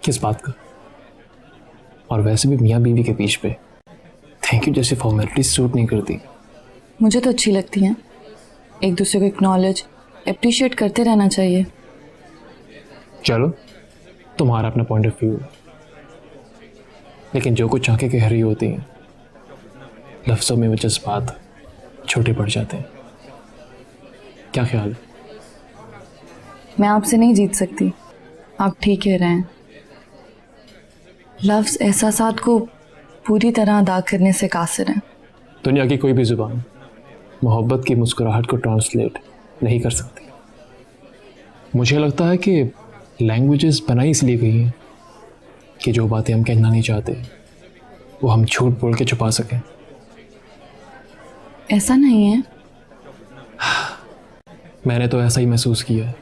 किस बात का? और वैसे भी मियाँ बीवी के बीच पे थैंक यू जैसी फॉर्मेलिटी सूट नहीं करती। मुझे तो अच्छी लगती हैं। एक दूसरे को एक्नॉलेज अप्रिशिएट करते रहना चाहिए। चलो, तुम्हारा अपना पॉइंट ऑफ व्यू, लेकिन जो कुछ आंखें कह रही होती हैं लफ्ज़ों में वो जज्बात छोटे पड़ जाते हैं। क्या ख्याल है? मैं आपसे नहीं जीत सकती, आप ठीक कह रहे हैं। लफ्ज़ एहसासात को पूरी तरह अदा करने से कासिर हैं। दुनिया की कोई भी ज़ुबान मोहब्बत की मुस्कुराहट को ट्रांसलेट नहीं कर सकती। मुझे लगता है कि लैंग्वेजेस बनाई इसलिए गई हैं कि जो बातें हम कहना नहीं चाहते वो हम झूठ बोल के छुपा सकें। ऐसा नहीं है। मैंने तो ऐसा ही महसूस किया है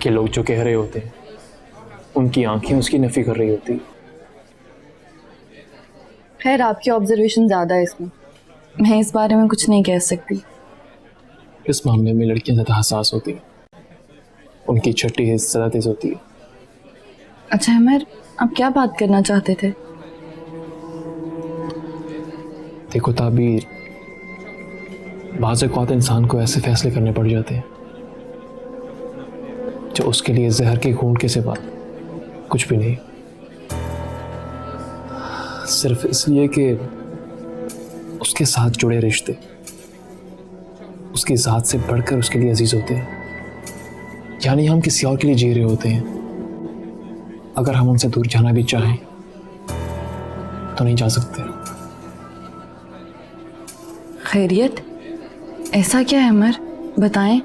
कि लोग जो कह रहे होते हैं उनकी आंखें उसकी नफी कर रही होती। खैर, आपकी ऑब्जर्वेशन ज़्यादा है इसमें, मैं इस बारे में कुछ नहीं कह सकती। इस मामले में लड़कियां ज़्यादा हसास होती हैं, उनकी छठी हिस्स ज़्यादा तेज होती है। अच्छा अमर, आप क्या बात करना चाहते थे? देखो ताबीर, बाज़ औक़ात इंसान को ऐसे फैसले करने पड़ जाते हैं जो उसके लिए जहर के घूंट के सिवा कुछ भी नहीं, सिर्फ इसलिए कि उसके साथ जुड़े रिश्ते उसकी ज़ात से बढ़कर उसके लिए अजीज होते हैं। यानी हम किसी और के लिए जी रहे होते हैं। अगर हम उनसे दूर जाना भी चाहें तो नहीं जा सकते। खैरियत, ऐसा क्या है अमर, बताएं।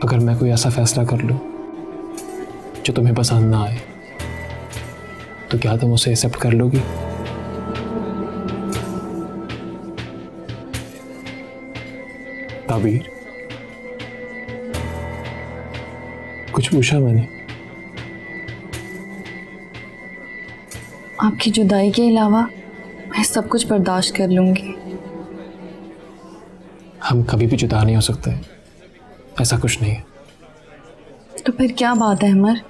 अगर मैं कोई ऐसा फैसला कर लूं जो तुम्हें पसंद ना आए तो क्या तुम उसे एक्सेप्ट कर लोगी? ताबीर, कुछ पूछा मैंने? आपकी जुदाई के अलावा मैं सब कुछ बर्दाश्त कर लूंगी। हम कभी भी जुदा नहीं हो सकते, ऐसा कुछ नहीं है। तो फिर क्या बात है अमर?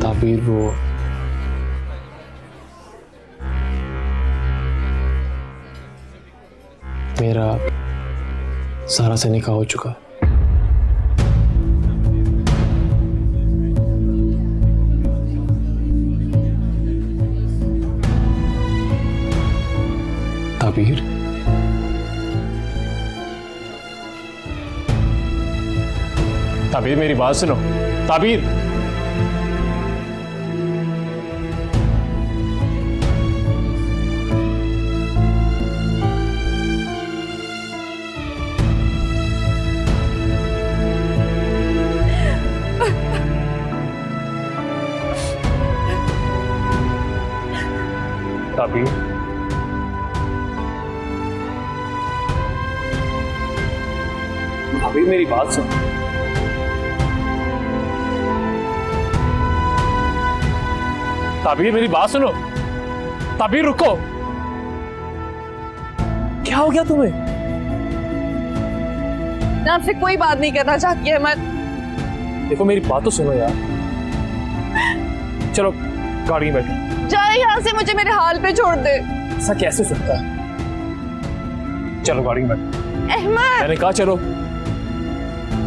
ताबीर, वो मेरा सारा से निकाह हो चुका है। ताबीर, ताबीर मेरी बात सुनो। ताबीर, ताबीर, ताबीर मेरी बात सुनो। ताबीर मेरी बात सुनो। ताबीर रुको, क्या हो गया तुम्हें? मैं आपसे कोई बात नहीं करना चाहती है अमर। देखो मेरी बात तो सुनो यार। चलो गाड़ी में बैठो। जाए यहाँ से, मुझे मेरे हाल पे छोड़ दे। ऐसा कैसे सकता है? चलो गाड़ी में बैठो। अहमद, मैंने कहा चलो,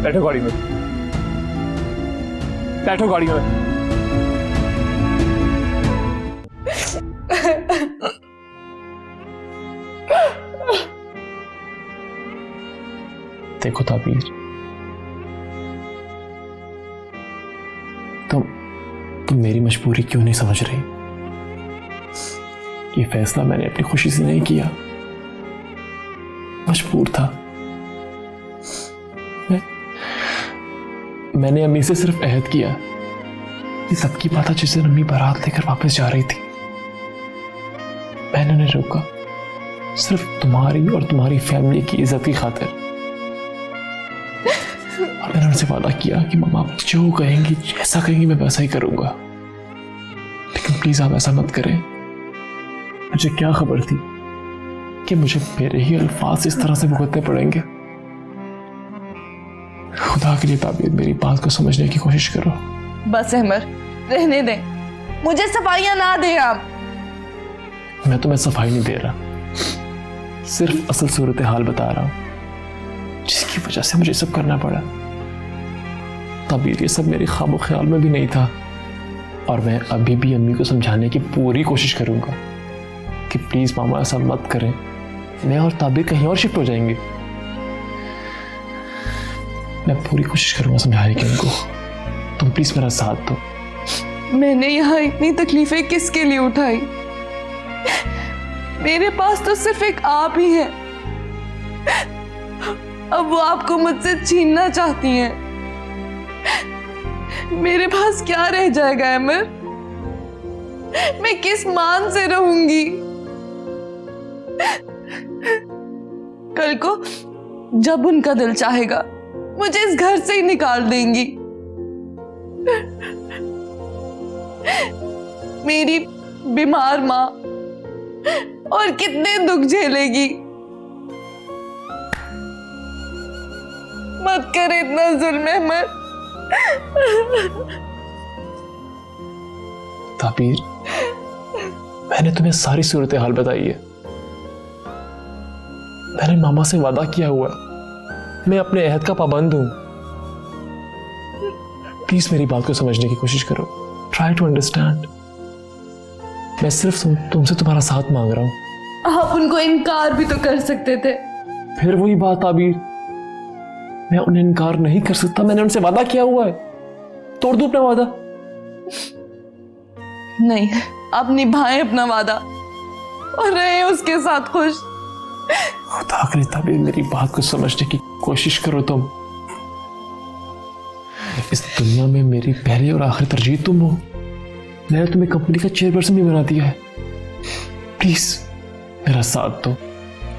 बैठो गाड़ी में, बैठो गाड़ी में। देखो ताबीर, तुम मेरी मजबूरी क्यों नहीं समझ रही? ये फैसला मैंने अपनी खुशी से नहीं किया, मजबूर था। मैंने अम्मी से सिर्फ अहद किया कि सबकी बात जिस दिन अम्मी बारात लेकर वापस जा रही थी मैंने उन्हें रोका, सिर्फ तुम्हारी और तुम्हारी फैमिली की इज्जत की खातिर। और मैंने उनसे वादा किया कि मम्मा जो कहेंगी, जैसा कहेंगी मैं वैसा ही करूंगा, लेकिन प्लीज आप ऐसा मत करें। मुझे क्या खबर थी कि मुझे मेरे ही अल्फाज इस तरह से भुगतने पड़ेंगे। खुदा के लिए ताबीर, मेरी बात को समझने की कोशिश करो। बस अहमर, रहने दें, मुझे सफाइयां ना दें आप। मैं तुम्हें सफाई नहीं दे रहा, सिर्फ असल सूरत हाल बता रहा हूं जिसकी वजह से मुझे सब करना पड़ा। ताबीर, ये सब मेरे ख्वाब ख्याल में भी नहीं था, और मैं अभी भी अम्मी को समझाने की पूरी कोशिश करूंगा कि प्लीज मामा ऐसा मत करें, मैं और ताबीर कहीं और शिफ्ट हो जाएंगे। मैं पूरी कोशिश करूंगा समझाने की उनको, तुम प्लीज मेरा साथ दो। मैंने यहाँ इतनी तकलीफें किसके लिए उठाई? मेरे पास तो सिर्फ एक आप ही है, अब वो आपको मुझसे छीनना चाहती हैं। मेरे पास क्या रह जाएगा अमर? मैं किस मान से रहूंगी? कल को जब उनका दिल चाहेगा मुझे इस घर से ही निकाल देंगी। मेरी बीमार माँ और कितने दुख झेलेगी। मत कर इतना जुल्म अहमद। ताबीर, मैंने तुम्हें सारी सूरत हाल बताई है। मैंने मामा से वादा किया हुआ है, मैं अपने अहद का पाबंद हूं। प्लीज मेरी बात को समझने की कोशिश करो, ट्राई टू अंडरस्टैंड। मैं सिर्फ तुमसे तुम्हारा साथ मांग रहा हूं। आप उनको इनकार भी तो कर सकते थे। फिर वही बात ताबीर, मैं उन्हें इनकार नहीं कर सकता, मैंने उनसे वादा किया हुआ है। तोड़ दूं अपना वादा? नहीं, आप निभाएं अपना वादा और रहे उसके साथ खुश। खुदा के लिए ताबीर, मेरी बात को समझने की कोशिश करो तुम। इस दुनिया में मेरी पहली और आखिरी तरजीह तुम हो। मैंने तुम्हें कंपनी का चेयरपर्सन भी बना दिया है, प्लीज मेरा साथ दो।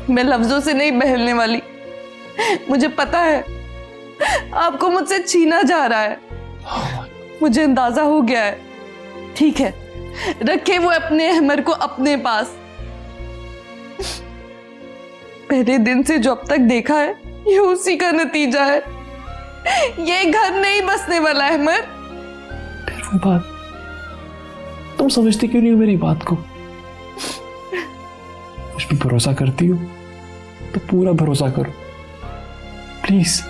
मैं लफ्जों से नहीं बहलने वाली, मुझे पता है आपको मुझसे छीना जा रहा है, मुझे अंदाजा हो गया है। ठीक है, रखे वो अपने अहमर को अपने पास। पहले दिन से जो अब तक देखा है ये उसी का नतीजा है। ये घर नहीं बसने वाला अहमर। फिर वो बात, तुम समझती क्यों नहीं हो मेरी बात को? मुझ पर भरोसा करती हो तो पूरा भरोसा करो प्लीज।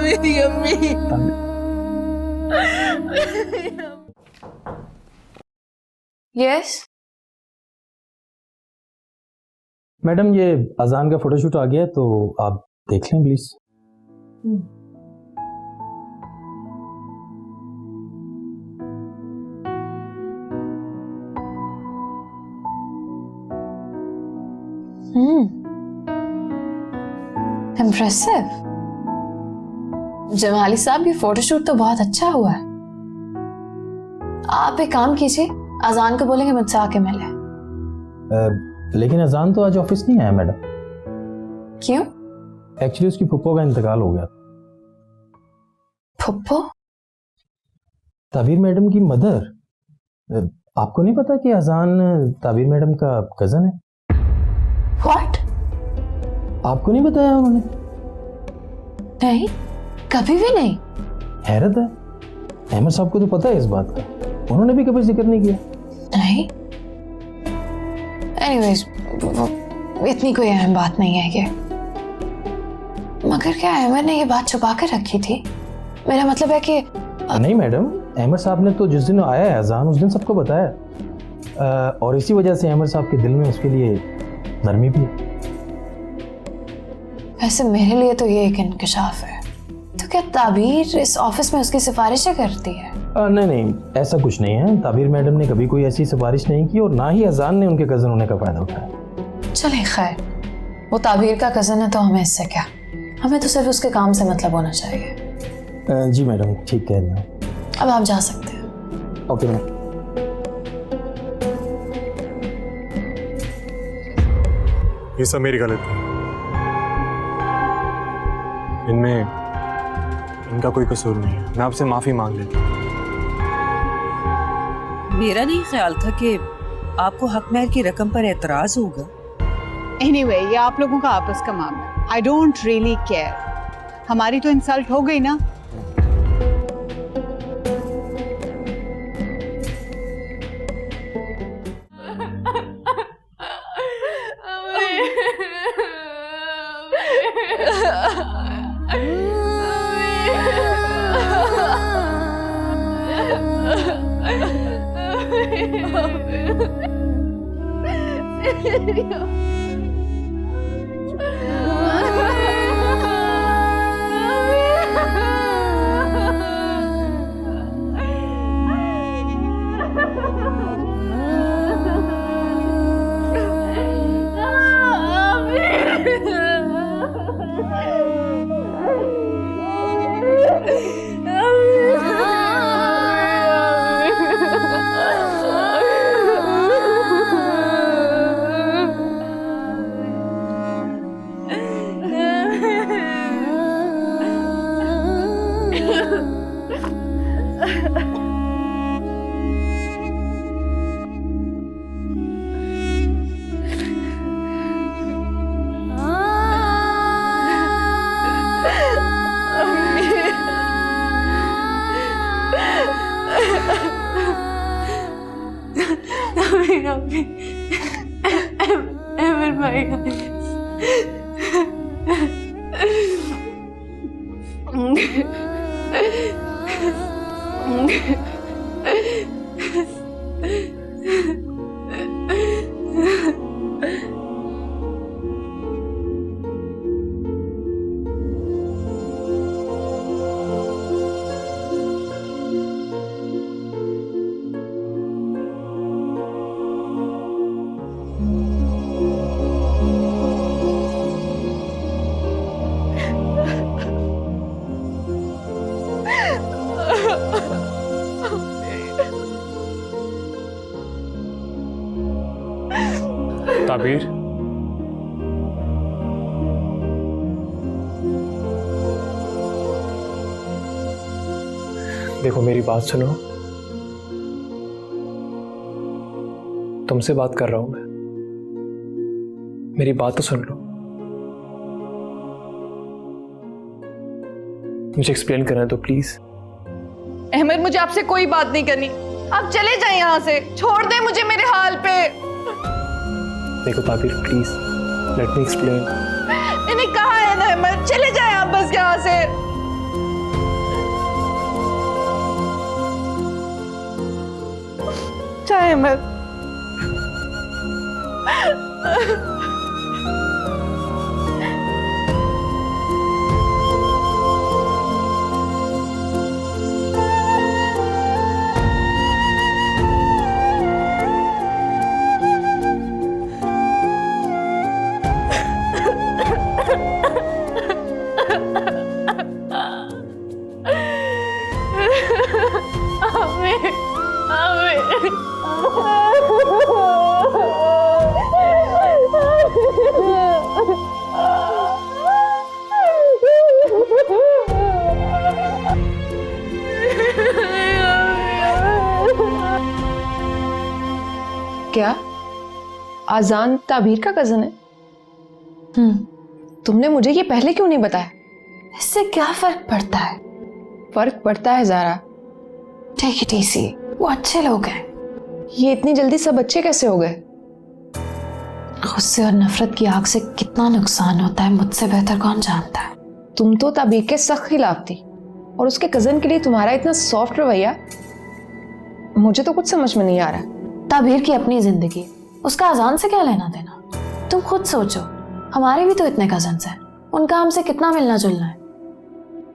मेरी अम्मी। यस मैडम, ये अजान का फोटोशूट आ गया है तो आप देख लें प्लीज। इम्प्रेसिव जमाली साहब, ये फोटोशूट तो बहुत अच्छा हुआ है। आप एक काम कीजिए, अजान को बोलेंगे मुझसे आके मिले। लेकिन अजान तो आज ऑफिस नहीं आया मैडम। क्यों? एक्चुअली उसकी फुप्पो का इंतकाल हो गया। फुप्पो? ताबीर मैडम की मदर। आपको नहीं पता कि अजान ताबीर मैडम का कजन है? व्हाट? आपको नहीं बताया उन्होंने? नहीं, कभी भी नहीं। हैरत है, अहमद साहब को तो पता है इस बात का, उन्होंने भी कभी जिक्र नहीं किया। नहीं, एनीवेज इतनी कोई अहम बात नहीं है ये। मगर क्या अहमद ने ये बात छुपा कर रखी थी? मेरा मतलब है कि नहीं मैडम, अहमद साहब ने तो जिस दिन आया है अजान उस दिन सबको बताया, और इसी वजह से अहमद साहब के दिल में उसके लिए नरमी भी है। वैसे मेरे लिए तो ये एक इंकशाफ है, तो क्या ताबीर इस ऑफिस में उसकी सिफारिशें करती है? नहीं नहीं, ऐसा कुछ नहीं है। ताबीर मैडम ने कभी कोई ऐसी सिफारिश नहीं की और ना ही अजान ने उनके कज़न होने का फ़ायदा उठाया। चले खैर, वो ताबीर का कज़न है तो हमें इससे क्या, हमें तो सिर्फ उसके काम से मतलब होना चाहिए। जी मैडम, ठीक कह रही हैं। अब आप जा सकते हैं। Okay ma'am. ये सब मेरी गलती है। इनमें इनका कोई कसूर नहीं है। मैं आपसे माफी मांग लेता हूँ। मेरा नहीं ख्याल था कि आपको हक महर की रकम पर एतराज होगा। एनीवे, ये आप लोगों का आपस का मामला है। I don't really care. हमारी तो इंसल्ट हो गई ना। अमर भाई ताबीर, देखो मेरी बात सुनो। तुमसे बात कर रहा हूं मैं, मेरी बात तो सुन लो। मुझे एक्सप्लेन करना है तो प्लीज। अहमद, मुझे आपसे कोई बात नहीं करनी। आप चले जाएं यहाँ से, छोड़ दें मुझे मेरे हाल पे। देखो ताबीर, प्लीज लेट मी एक्सप्लेन। मैंने कहा है ना अहमद, चले जाएं आप बस यहाँ से। चाहे अहमद। क्या आजान ताबीर का कजन है? तुमने मुझे ये पहले क्यों नहीं बताया? इससे क्या फर्क पड़ता है? फर्क पड़ता है ज़ारा। टेक इट इजी, वो अच्छे लोग हैं। ये इतनी जल्दी सब अच्छे कैसे हो गए? गुस्से और नफरत की आग से कितना नुकसान होता है मुझसे बेहतर कौन जानता है। तुम तो ताबीर के सख्त खिलाफ थी और उसके कजन के लिए तुम्हारा इतना सॉफ्ट रवैया, मुझे तो कुछ समझ में नहीं आ रहा। ताबीर की अपनी जिंदगी, उसका अजान से क्या लेना देना? तुम खुद सोचो, हमारे भी तो इतने कजन्स हैं, उनका हमसे कितना मिलना जुलना है।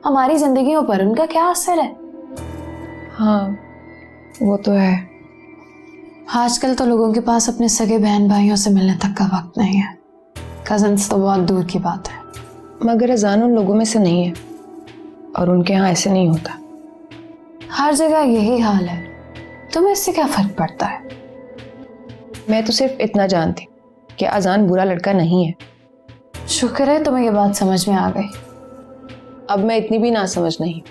हमारी जिंदगियों पर उनका क्या असर है? हाँ वो तो है। आजकल तो लोगों के पास अपने सगे बहन भाइयों से मिलने तक का वक्त नहीं है। कजन्स तो बहुत दूर की बात है। मगर अजान उन लोगों में से नहीं है और उनके यहाँ ऐसे नहीं होता। हर जगह यही हाल है, तुम्हें इससे क्या फर्क पड़ता है? मैं तो सिर्फ इतना जानती कि अजान बुरा लड़का नहीं है। शुक्र है तुम्हें ये बात समझ में आ गई। अब मैं इतनी भी ना समझ नहीं।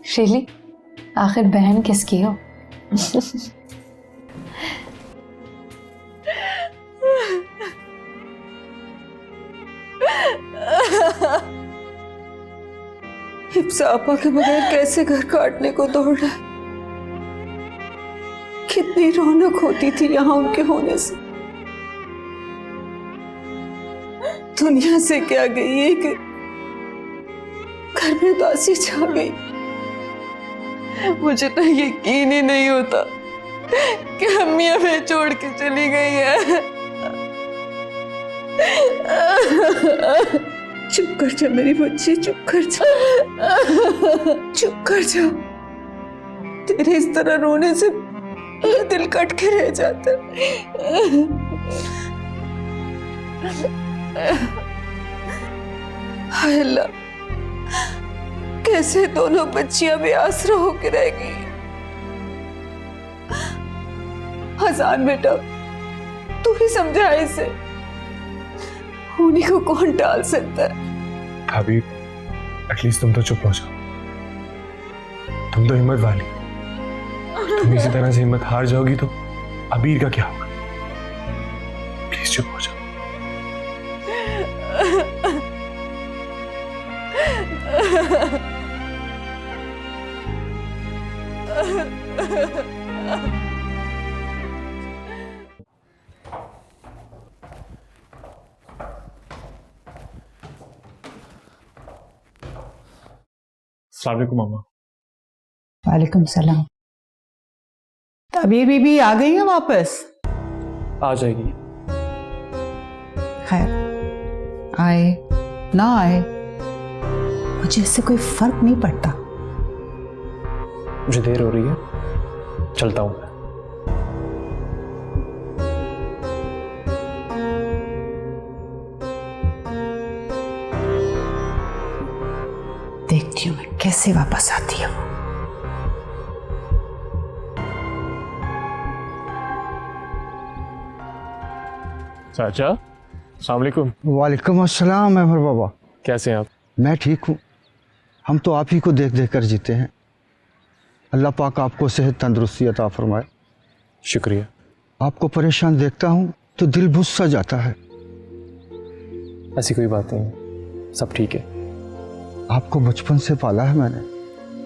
शीली, आखिर बहन किसकी हो? हिफ्सा आपा के बगैर कैसे घर काटने को दौड़ रहा है। कितनी रौनक होती थी यहाँ उनके होने से। दुनिया से क्या गई है कि घर में उदासी छा गई। मुझे तो यकीन ही नहीं होता कि अम्मी हमें छोड़ के चली गई है। चुप कर जा मेरी बच्ची, चुप कर जा, चुप कर जा। तेरे इस तरह रोने से मेरा दिल कट के रह जाता है। हाय अल्लाह, कैसे दोनों बच्चियां बेआसरा होकर रह गई। हसन बेटा, तू ही समझा इसे। उन्हीं को कौन टाल सकता है। भाभी, एटलीस्ट तुम तो चुप हो जाओ। तुम तो हिम्मत वाली। तुम इसी तरह से हिम्मत हार जाओगी तो अबीर का क्या होगा? प्लीज चुप हो जाओ। अस्सलाम वालेकुम मामा। वालेकुम सलाम। तबीर बीबी आ गई है वापस? आ जाएगी। खैर, आए ना आए मुझे इससे कोई फर्क नहीं पड़ता। मुझे देर हो रही है, चलता हूँ मैं। देखती हूँ मैं कैसे वापस आती है वो। चाचा, अस्सलाम वालेकुम। वालेकुम अस्सलाम अमर बाबा। कैसे हैं आप? मैं ठीक हूँ। हम तो आप ही को देख देख कर जीते हैं। अल्लाह पाक आपको सेहत तंदुरुस्ती अता फरमाए। शुक्रिया। आपको परेशान देखता हूँ तो दिल बुझ सा जाता है। ऐसी कोई बात नहीं, सब ठीक है। आपको बचपन से पाला है मैंने।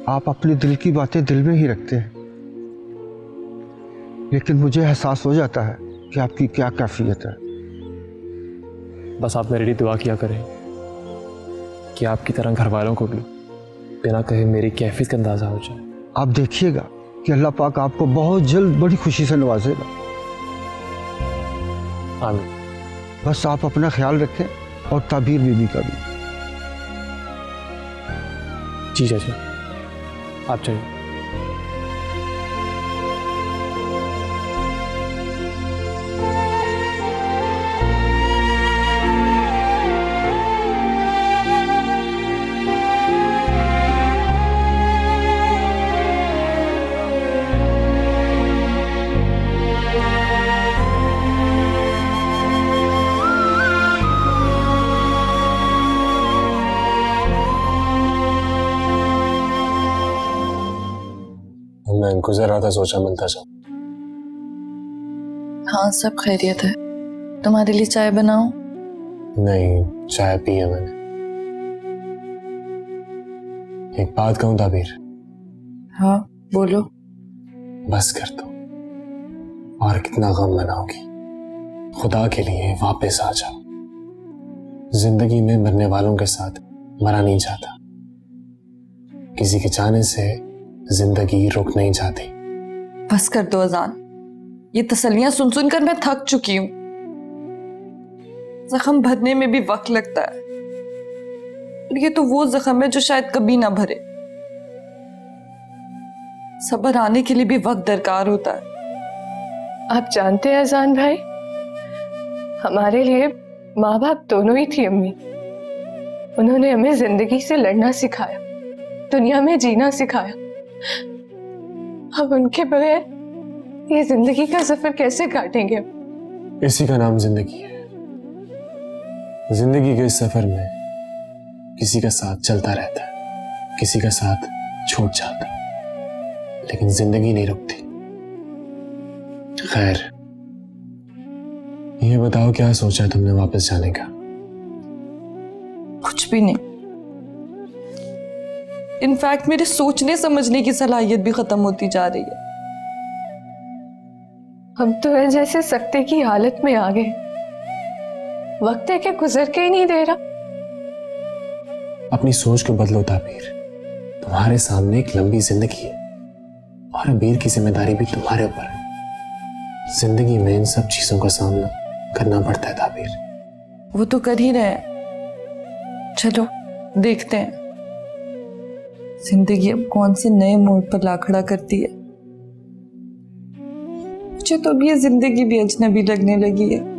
आप अपने दिल की बातें दिल में ही रखते हैं, लेकिन मुझे एहसास हो जाता है कि आपकी क्या कैफियत है। बस आप मेरे लिए दुआ किया करें कि आपकी तरह घर वालों को भी बिना कहे मेरी कैफियत का अंदाज़ा हो जाए। आप देखिएगा कि अल्लाह पाक आपको बहुत जल्द बड़ी खुशी से नवाजेगा। आमीन। बस आप अपना ख्याल रखें और ताबीर बीबी का भी। जी चाचा, आप चाहिए। मैं गुजर रहा था, सोचा मिलता जाऊं। हाँ सब खैरियत है। तुम्हारे लिए चाय बनाऊं? नहीं, चाय पी है मैंने। एक बात कहूं ताबीर? हाँ बोलो। बस कर दो। और कितना गम मनाओगी? खुदा के लिए वापस आ जाओ। जिंदगी में मरने वालों के साथ मरा नहीं जाता। किसी के जाने से जिंदगी रुक नहीं जाती। बस कर दो अजान, ये तसल्लियां सुन सुनकर मैं थक चुकी हूं। जख्म भरने में भी वक्त लगता है। और ये तो वो जख्म है जो शायद कभी ना भरे। सब्र आने के लिए भी वक्त दरकार होता है। आप जानते हैं अजान भाई, हमारे लिए माँ बाप दोनों ही थी अम्मी। उन्होंने हमें जिंदगी से लड़ना सिखाया, दुनिया में जीना सिखाया। अब उनके बगैर ये जिंदगी का सफर कैसे काटेंगे? इसी का नाम जिंदगी है। जिंदगी के इस सफर में किसी का साथ चलता रहता है, किसी का साथ छूट जाता है, लेकिन जिंदगी नहीं रुकती। खैर, ये बताओ क्या सोचा है तुमने वापस जाने का? कुछ भी नहीं। इनफैक्ट मेरे सोचने समझने की सलाहियत भी खत्म होती जा रही है। हम तो है जैसे सख्ते की हालत में आ गए। वक्त है कि गुजर के ही नहीं दे रहा। अपनी सोच को बदलो ताबीर। तुम्हारे सामने एक लंबी जिंदगी है और अबीर की जिम्मेदारी भी तुम्हारे ऊपर है। जिंदगी में इन सब चीजों का सामना करना पड़ता है ताबीर। वो तो कर ही रहे हैं। चलो देखते हैं जिंदगी अब कौन से नए मोड़ पर ला खड़ा करती है। मुझे तो अब ये जिंदगी भी अजनबी लगने लगी है।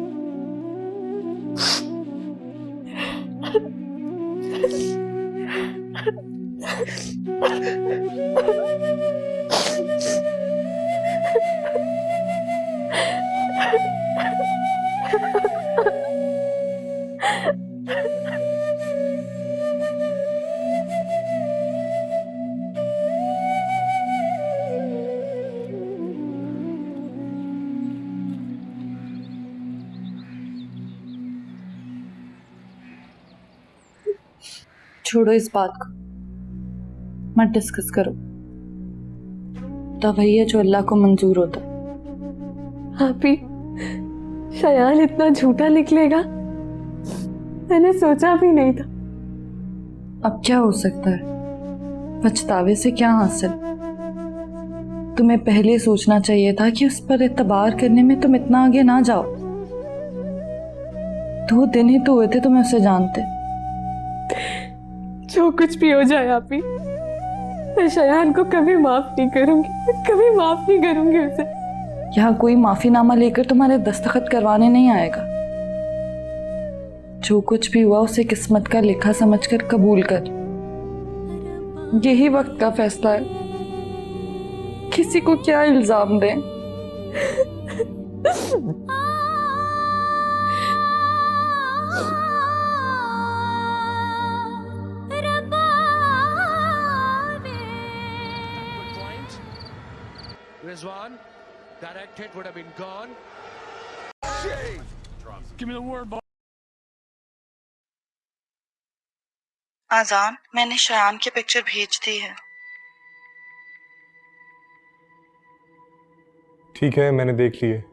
छोड़ो इस बात को, मत डिस्कस करो। तो वही है जो अल्लाह को मंजूर होता। आप ही शयान इतना झूठा निकलेगा, मैंने सोचा भी नहीं था। अब क्या हो सकता है, पछतावे से क्या हासिल। तुम्हें पहले सोचना चाहिए था कि उस पर एतबार करने में तुम इतना आगे ना जाओ। 2 दिन ही तो हुए थे तुम्हें उसे जानते। जो कुछ भी हो जाए आप ही, मैं शयान को कभी माफ नहीं करूंगी, कभी माफ नहीं करूंगी उसे। यहाँ कोई माफीनामा लेकर तुम्हारे दस्तखत करवाने नहीं आएगा। जो कुछ भी हुआ उसे किस्मत का लेखा समझकर कबूल कर। यही वक्त का फैसला है, किसी को क्या इल्जाम दें। Rizwan, direct hit would have been gone. Give me the word, boy. आजान, मैंने शयान की पिक्चर भेज दी है। ठीक है, मैंने देख ली है।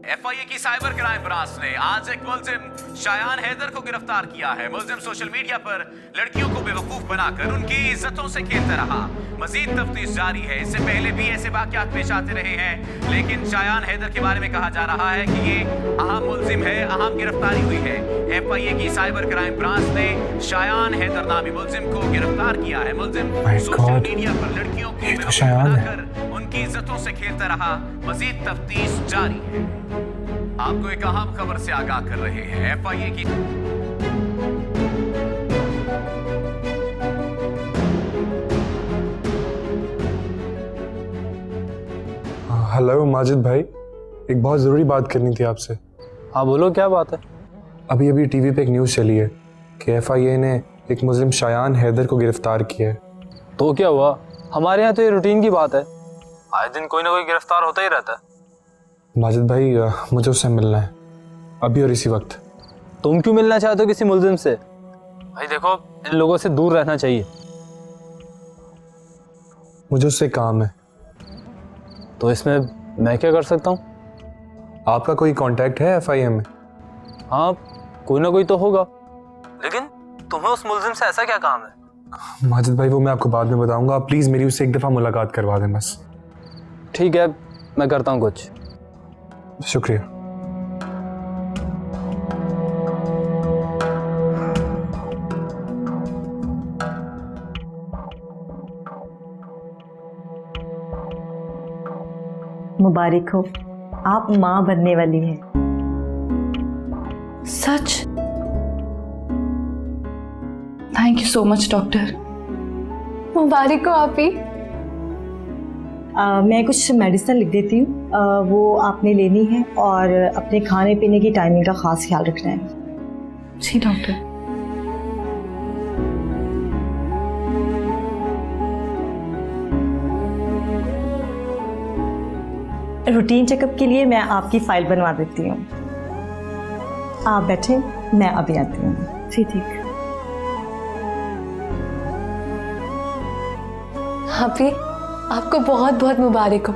एफआईए की साइबर क्राइम ब्रांच ने आज एक मुलजिम शायान हैदर को गिरफ्तार किया है। मुलजिम सोशल मीडिया पर लड़कियों को बेवकूफ बनाकर उनकी इज्जतों से खेलता रहा। मजीद तफ्तीश जारी है। इससे पहले भी ऐसे वाकयात पेश आते रहे हैं, लेकिन शायान हैदर के बारे में कहा जा रहा है कि ये अहम मुलजिम है, अहम गिरफ्तारी हुई है। एफआईए की साइबर क्राइम ब्रांच ने शायान हैदर नामी मुलजिम को गिरफ्तार किया है। मुलजिम सोशल मीडिया पर लड़कियों को बेवकूफ बनाकर उनकी इज्जतों से खेलता रहा। मजीद तफ्तीश जारी है। आपको एक अहम खबर से आगाह कर रहे हैं। एफआईए की हेलो माजिद भाई, एक बहुत ज़रूरी बात करनी थी आपसे। हाँ बोलो, क्या बात है? अभी अभी टीवी पे एक न्यूज़ चली है कि एफआईए ने एक मुस्लिम शायान हैदर को गिरफ्तार किया है। तो क्या हुआ? हमारे यहाँ तो ये रूटीन की बात है, आए दिन कोई ना कोई गिरफ्तार होता ही रहता है। माजिद भाई, मुझे उससे मिलना है अभी और इसी वक्त। तुम क्यों मिलना चाहते हो किसी मुलजिम से? भाई देखो, इन लोगों से दूर रहना चाहिए। मुझे उससे काम है। तो इसमें मैं क्या कर सकता हूँ? आपका कोई कांटेक्ट है एफआईए में? हाँ, कोई ना कोई तो होगा, लेकिन तुम्हें उस मुलजिम से ऐसा क्या काम है? माजिद भाई वो मैं आपको बाद में बताऊंगा, आप प्लीज़ मेरी उससे एक दफ़ा मुलाकात करवा दें बस। ठीक है, मैं करता हूँ कुछ। शुक्रिया। मुबारक हो, आप माँ बनने वाली हैं। सच? Thank you so much doctor. मुबारक हो आप ही। मैं कुछ मेडिसिन लिख देती हूँ, वो आपने लेनी है और अपने खाने पीने की टाइमिंग का खास ख्याल रखना है। जी डॉक्टर। रूटीन चेकअप के लिए मैं आपकी फाइल बनवा देती हूँ। आप बैठे, मैं अभी आती हूँ। जी ठीक। आप ही, आपको बहुत बहुत मुबारक हो।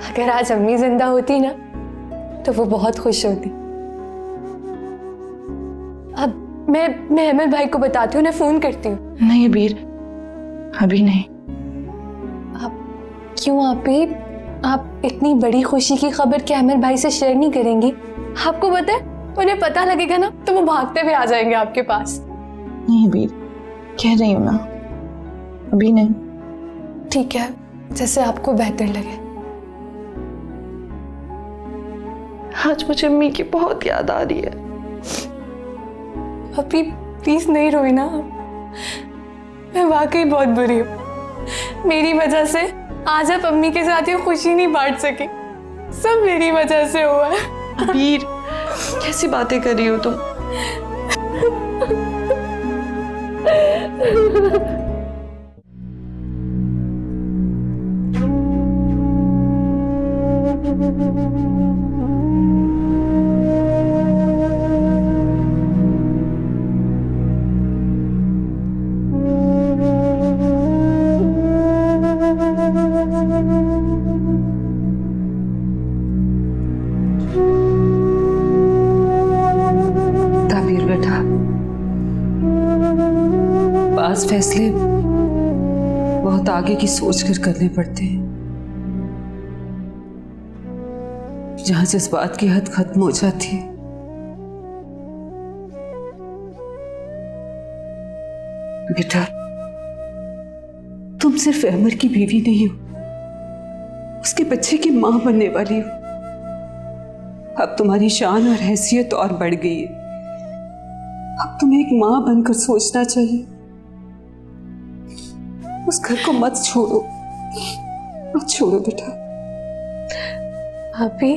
अगर आज अम्मी जिंदा होती ना तो वो बहुत खुश होती। अब मैं अहमद भाई को बताती हूँ, ना फोन करती हूँ। नहीं अबीर, अभी नहीं। आप क्यों? आप इतनी बड़ी खुशी की खबर क्या अहमद भाई से शेयर नहीं करेंगी? आपको पता है, उन्हें पता लगेगा ना तो वो भागते हुए आ जाएंगे आपके पास। नहीं अबीर, कह रही हूँ ना, अभी नहीं। ठीक है, जैसे आपको बेहतर लगे। आज मुझे अम्मी की बहुत याद आ रही है। अभी प्लीज नहीं रोई ना। मैं वाकई बहुत बुरी हूँ। मेरी वजह से आज आप अम्मी के साथ ये खुशी नहीं बांट सकी। सब मेरी वजह से हुआ है। वीर, कैसी बातें कर रही हो तुम? ताबीर बेटा, बास फैसले बहुत आगे की सोच कर करने पड़ते हैं। जहां जज्बात की हद खत्म हो जाती है, बेटा तुम सिर्फ अमर की बीवी नहीं हो, उसके बच्चे की मां बनने वाली हो। अब तुम्हारी शान और हैसियत और बढ़ गई है। अब तुम्हें एक मां बनकर सोचना चाहिए। उस घर को मत छोड़ो, मत छोड़ो बेटा। भाभी,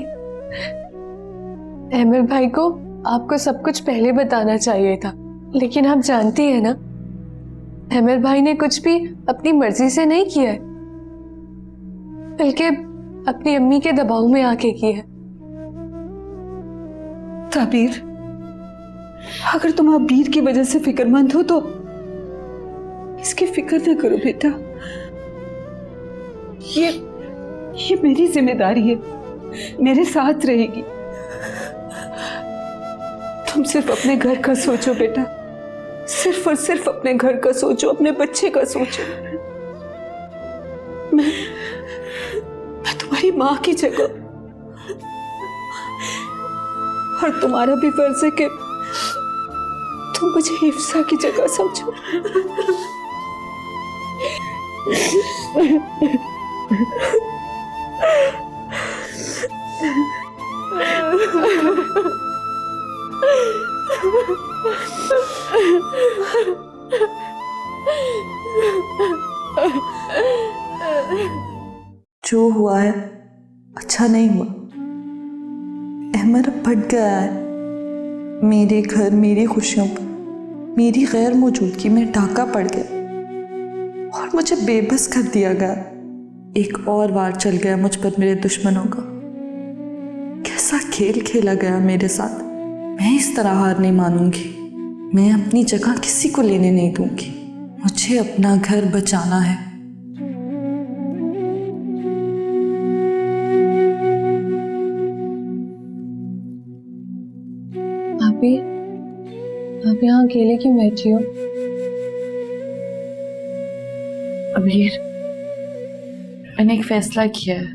अहमद भाई को आपको सब कुछ पहले बताना चाहिए था, लेकिन आप जानती है ना, अहमद भाई ने कुछ भी अपनी मर्जी से नहीं किया है, बल्कि अपनी अम्मी के दबाव में आके किया है। ताबीर, अगर तुम अबीर की वजह से फिक्रमंद हो तो इसकी फिक्र न करो बेटा। ये मेरी जिम्मेदारी है, मेरे साथ रहेगी। तुम सिर्फ अपने घर का सोचो बेटा, सिर्फ और सिर्फ अपने घर का सोचो, अपने बच्चे का सोचो। मैं तुम्हारी माँ की जगह, और तुम्हारा भी फर्ज है कि तुम मुझे हिफ्सा की जगह समझो। जो हुआ है अच्छा नहीं हुआ। अहमद अब भटक गया है। मेरे घर, मेरी खुशियों पर मेरी गैर मौजूदगी में डाका पड़ गया और मुझे बेबस कर दिया गया। एक और वार चल गया मुझ पर मेरे दुश्मनों का। कैसा खेल खेला गया मेरे साथ। मैं इस तरह हार नहीं मानूंगी। मैं अपनी जगह किसी को लेने नहीं दूंगी। मुझे अपना घर बचाना है। आप यहाँ अकेले क्यों बैठी हो? ताबीर, मैंने एक फैसला किया है।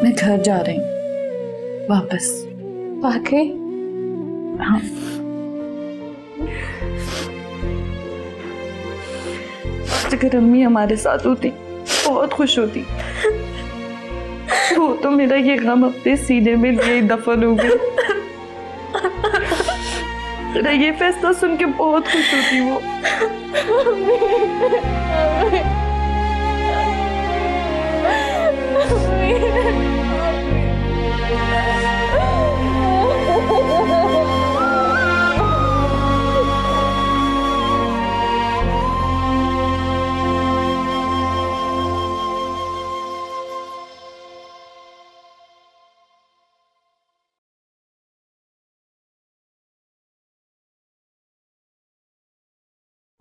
मैं घर जा रही हूँ वापस। वाकई? हाँ। अगर अम्मी हमारे साथ होती बहुत खुश होती। वो तो मेरा ये गम अपने सीने में लिए दफन हो गई। मेरा ये फैसला सुन के बहुत खुश होती वो।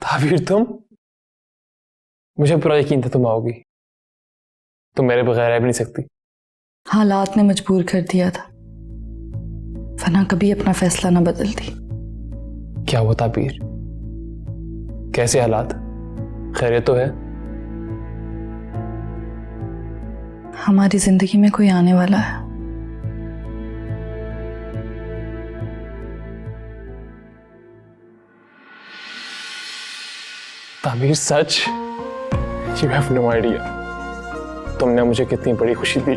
ताबीर, तुम? मुझे पूरा यकीन था तुम आओगी। तुम मेरे बगैर रह भी नहीं सकती। हालात ने मजबूर कर दिया था, वरना कभी अपना फैसला ना बदलती। क्या हुआ ताबीर? कैसे हालात? खैरियत तो है? हमारी जिंदगी में कोई आने वाला है। ताबीर, सच? यू हैव नो आइडिया तुमने मुझे कितनी बड़ी खुशी दी।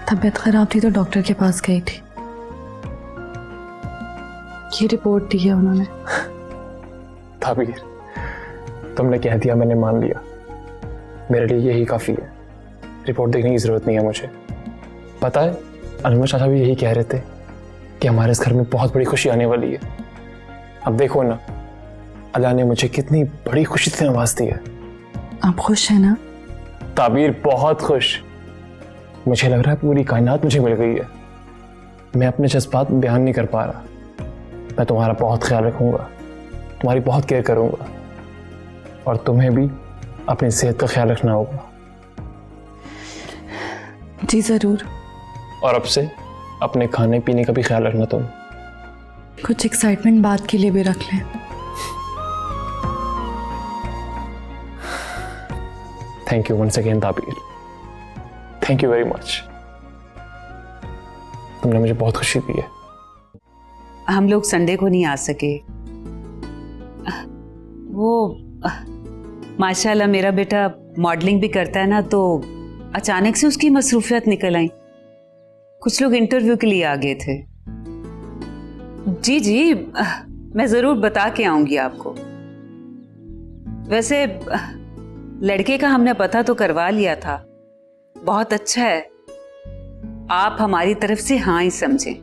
तबीयत खराब थी तो डॉक्टर के पास गई थी। ये रिपोर्ट दी है उन्होंने। ताबीर, तुमने कह दिया, मैंने मान लिया। मेरे लिए यही काफी है। रिपोर्ट देखने की जरूरत नहीं है मुझे। पता है, अनवर चाचा भी यही कह रहे थे कि हमारे इस घर में बहुत बड़ी खुशी आने वाली है। अब देखो ना, अल्लाह ने मुझे कितनी बड़ी खुशी से नवाज दी है। आप खुश हैं ना? ताबीर, बहुत खुश। मुझे लग रहा है पूरी कायनात मुझे मिल गई है। मैं अपने जज्बात बयान नहीं कर पा रहा। मैं तुम्हारा बहुत ख्याल रखूंगा, तुम्हारी बहुत केयर करूंगा, और तुम्हें भी अपनी सेहत का ख्याल रखना होगा। जी जरूर। और अब से अपने खाने पीने का भी ख्याल रखना तुम। कुछ एक्साइटमेंट बात के लिए भी रख लें। Thank you once again Tabeer, thank you very much. तुमने मुझे बहुत खुशी दी है। हम लोग संडे को नहीं आ सके। वो माशाल्लाह मेरा बेटा मॉडलिंग भी करता है ना, तो अचानक से उसकी मसरूफियत निकल आई। कुछ लोग इंटरव्यू के लिए आ गए थे। जी जी, मैं जरूर बता के आऊंगी आपको। वैसे लड़के का हमने पता तो करवा लिया था, बहुत अच्छा है। आप हमारी तरफ से हाँ ही समझें।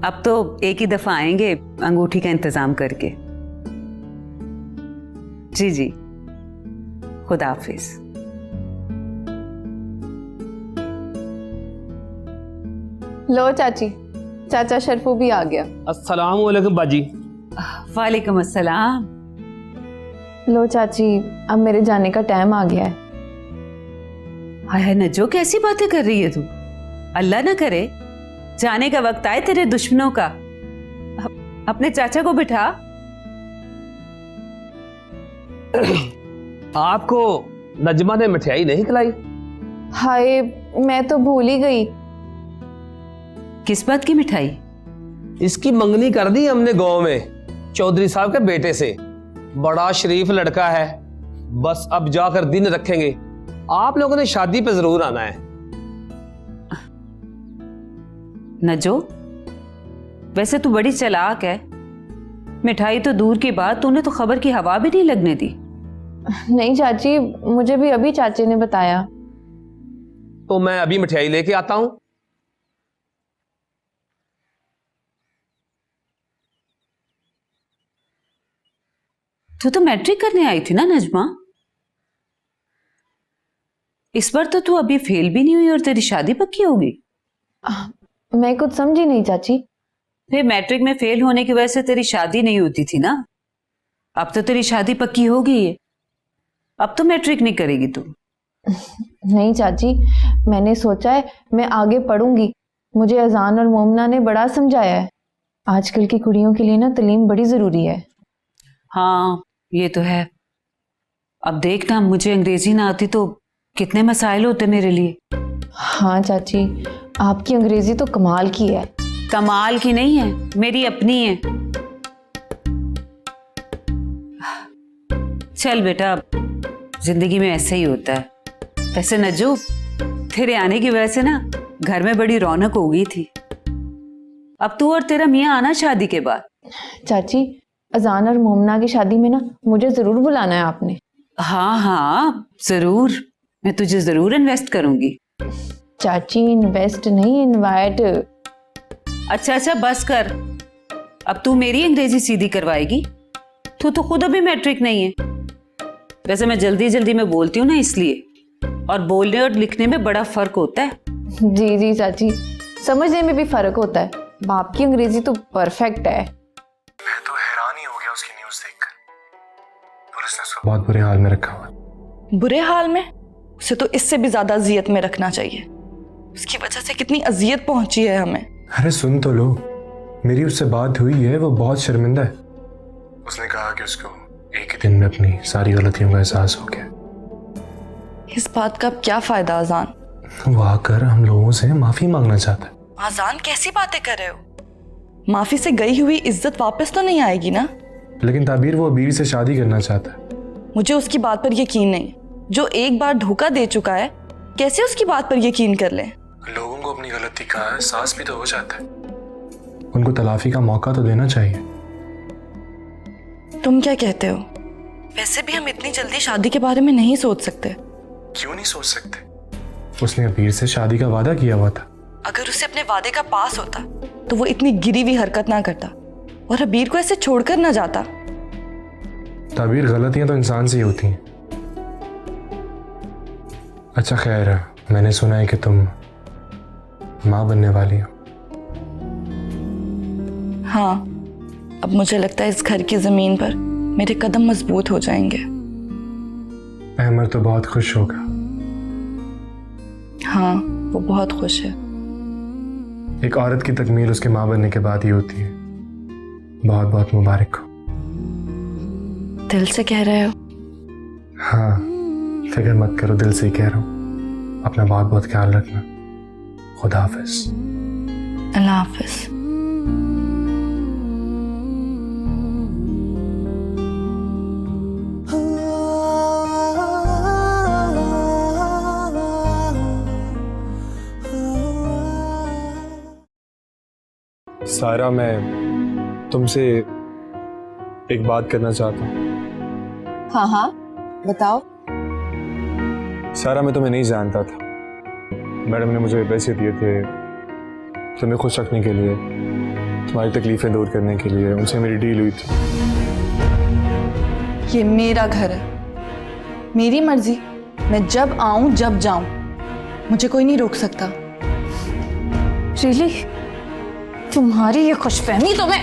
अब तो एक ही दफा आएंगे अंगूठी का इंतजाम करके। जी जी, खुदा हाफिज। लो चाची, चाचा शरफू भी आ गया। अस्सलाम वालेकुम बाजी। वालेकुम अस्सलाम। लो चाची, अब मेरे जाने का टाइम आ गया है। हाय नजो, कैसी बातें कर रही है तू? अल्लाह ना करे जाने का वक्त आए तेरे दुश्मनों का। अपने चाचा को बिठा। आपको नजमा ने मिठाई नहीं खिलाई? हाय, मैं तो भूल ही गई। किस बात की मिठाई? इसकी मंगनी कर दी हमने गांव में चौधरी साहब के बेटे से। बड़ा शरीफ लड़का है, बस अब जाकर दिन रखेंगे। आप लोगों ने शादी पे जरूर आना है। नजो, वैसे तू बड़ी चालाक है। मिठाई तो दूर की बात, तूने तो खबर की हवा भी नहीं लगने दी। नहीं चाची, मुझे भी अभी चाची ने बताया। तो मैं अभी मिठाई लेके आता हूं। तू तो मैट्रिक करने आई थी ना नजमा? इस बार तो तू अभी फेल भी नहीं हुई और तेरी शादी पक्की होगी। मैं कुछ समझी नहीं चाची। फिर मैट्रिक में फेल होने की वजह से तेरी शादी नहीं होती थी ना। अब तो तेरी शादी पक्की हो गई है। अब तो मैट्रिक नहीं करेगी तू। नहीं चाची, मैंने सोचा है मैं आगे पढ़ूंगी। मुझे अजान और मोमना ने बड़ा समझाया है। आजकल की कुड़ियों के लिए ना तालीम बड़ी ज़रूरी है। हाँ ये तो है। अब देखना, मुझे अंग्रेजी ना आती तो कितने मसाइल होते मेरे लिए। हाँ चाची, आपकी अंग्रेजी तो कमाल की है। कमाल की नहीं है, मेरी अपनी है। चल बेटा, जिंदगी में ऐसे ही होता है। वैसे नज्जू, तेरे आने की वजह से ना घर में बड़ी रौनक हो गई थी। अब तू और तेरा मियाँ आना शादी के बाद। चाची, अजान और मोमना की शादी में ना मुझे जरूर बुलाना है आपने। हाँ हाँ जरूर, मैं तुझे जरूर इन्वेस्ट करूंगी। चाची इन्वेस्ट नहीं, इनवाइट। अच्छा अच्छा बस कर, अब तू मेरी अंग्रेजी सीधी करवाएगी? तू तो खुद अभी मैट्रिक नहीं है। वैसे मैं जल्दी जल्दी में बोलती हूँ ना इसलिए, और बोलने और लिखने में बड़ा फर्क होता है। जी जी चाची, समझने में भी फर्क होता है। बाप की अंग्रेजी तो परफेक्ट है। मैं तो हैरान ही हो गया उसकी न्यूज़ देखकर। पुलिस ने उसको बहुत बुरे हाल में रखा हुआ। बुरे हाल में? उसे तो इससे भी ज्यादा अजियत में रखना चाहिए। उसकी वजह से कितनी अजियत पहुंची है हमें। अरे सुन तो लो, मेरी उससे बात हुई है, वो बहुत शर्मिंदा है। उसने कहा कि उसको एक ही दिन में अपनी सारी गलतियों का एहसास हो गया। इस बात का क्या फायदा अजान? वो आकर हम लोगों से माफी मांगना चाहता है। अजान कैसी बातें कर रहे हो? माफी से गई हुई इज्जत वापस तो नहीं आएगी ना? लेकिन ताबीर वो अबीर से शादी करना चाहता है। मुझे उसकी बात पर यकीन नहीं। जो एक बार धोखा दे चुका है, कैसे उसकी बात पर यकीन कर ले? लोगों को अपनी गलती का एहसास भी तो हो जाता है, उनको तलाफी का मौका तो देना चाहिए। तुम क्या कहते हो? वैसे भी हम इतनी जल्दी शादी के बारे में नहीं सोच सकते। क्यों नहीं सोच सकते? उसने अबीर से शादी का वादा किया हुआ था। अगर उसे अपने वादे का पास होता तो वो इतनी गिरी हुई हरकत ना करता और अबीर को ऐसे छोड़कर ना जाता। ताबीर, गलतियां तो इंसान से ही होती हैं। अच्छा खैर, मैंने सुना है कि तुम माँ बनने वाली हो। हाँ, अब मुझे लगता है इस घर की जमीन पर मेरे कदम मजबूत हो जाएंगे। अहमद तो बहुत खुश होगा। हाँ, वो बहुत खुश है। एक औरत की तकमील उसके माँ बनने के बाद ही होती है। बहुत बहुत मुबारक हो। दिल से कह रहे हो? हाँ, फिक्र मत करो, दिल से ही कह रहा हूँ। अपना बहुत बहुत ख्याल रखना। खुदा हाफिज। अल्लाह हाफिज। सारा, मैं तुमसे एक बात करना चाहता हूँ। हाँ हाँ बताओ। सारा, मैं तुम्हें नहीं जानता था। मैडम ने मुझे पैसे दिए थे तुम्हें खुश रखने के लिए, तुम्हारी तकलीफें दूर करने के लिए। उनसे मेरी डील हुई थी। ये मेरा घर है, मेरी मर्जी। मैं जब आऊं जब जाऊं, मुझे कोई नहीं रोक सकता। रियली? तुम्हारी ये खुशफहमी तो मैं